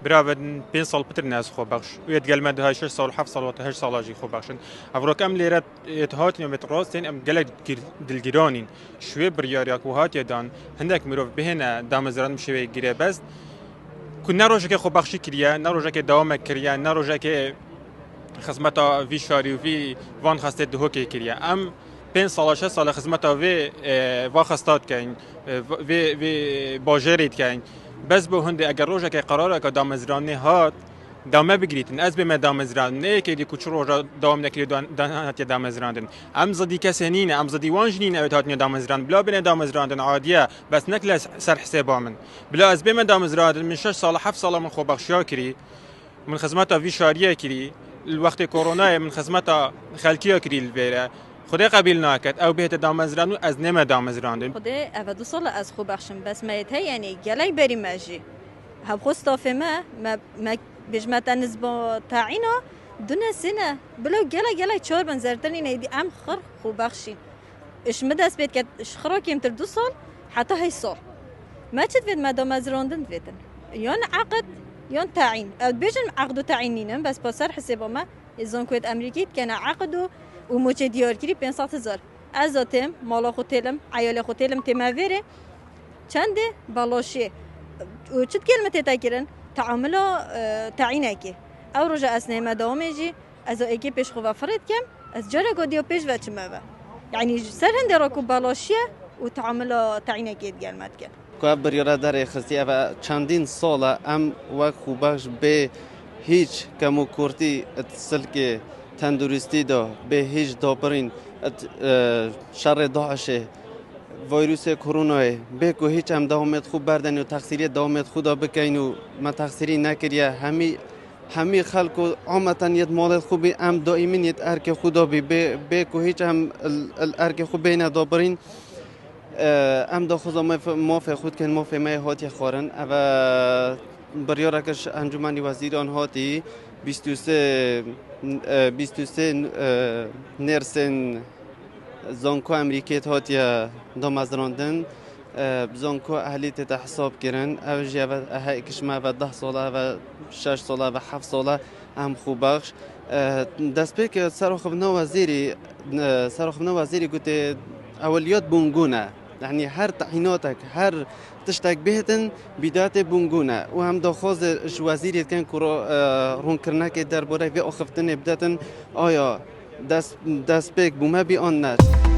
براون 5 سال بتر ناس خو بخش ويتقال مد هاي 6 سال 7 سال و 8 سال اجي خو بخشن افروك ام ليرت اتهات يوم تراستين ام قال دلجيرانين شوي برياريك وهات يدان هندك مروف بهنا دامزران مشوي غير بس كنا روجك خو بخشي كريا نروجك دوام كريا نروجك خدمتا وی شاری و وی وان خسته دهوکی کریه ام 5 سال 6 سال خدمتا وی واخستاد کن وی باجرید کن بس به هنده اگر روزه که قراره که دامزرانی هات دامه بگیرید از به دامزران نه که دی کوچ روزه دام نکلی دانات دامزراندن ام زدی کسنین ام زدی وانجنین اوت هات دامزران بلا بین دامزراندن عادیه بس نکل سر حساب من بلا از به دامزراندن من 6 سال 7 سال من خو بخشیا کری من خدمتا وی شاریه کری الوقت كورونا من خدمتا خلقيا كريل بيرا خدای قبیل ناکد او بهت دامزرانو از نم دامزراندن خدای او دو سال از خوب بخشم بس میت هی یعنی گلی بری ماجی هم خستافه ما بجمت نسبه تعینا دون سنه بلو گلی چهار بنزرتنی نیدی ام خر خوب بخشی اش مدرس بیت که خرا کیم تر 2 سال حتی هی سال ما چت وید ما دامزراندن ویدن یان عقد یان تعیین او بیشتر عقد و تعیینیم بس پاسر حساب ما ازون کویت امریکیت کنه عقد و موچه دیار کری 500,000 از آتم مالا خوتلم عیال خوتلم تماوره چنده بالاشی و چت کلمه تاکرن تعامل تعیینه کی او رجع اسنای مداومجی از اگه پیش خواه فرد کم از جاره گودیو پیش و چمه یعنی سر هنده راکو بالاشیه و تعامل تعیینه کی گلمت کن که بریاره داره خستی و چندین ساله ام و خوبش به هیچ کمو کرتی اتصال تندرستی دا به هیچ دابرین شر داعشه ویروس کرونا به که هیچ هم دامت خوب بردن و تقصیری دامت خدا بکین و ما تقصیری نکریه همی خلق عامتاً ید مال خوبی ام دائمین ید ارک خدا به که هیچ هم الارک خوبی ندابرین ام دا خدا موافق خود کن موافق مای هاتی خورن و بریارکش انجمنی وزیران هاتی 23 نرسن زانکو امریکیت هاتی دامزراندن زانکو اهلیت تا حساب کردن اوجی و کشمه و 10 ساله و 6 ساله و 7 ساله هم خوب بخش دست به که سرخبنا وزیری گوته اولیات بونگونه یعنی هر تعییناتک هر تشتک بهتن بدایت بونگونه و هم داخواز وزیریت کن که رون کرنه که درباره و آخفتن بداتن آیا دست بک بومه بی آن نشت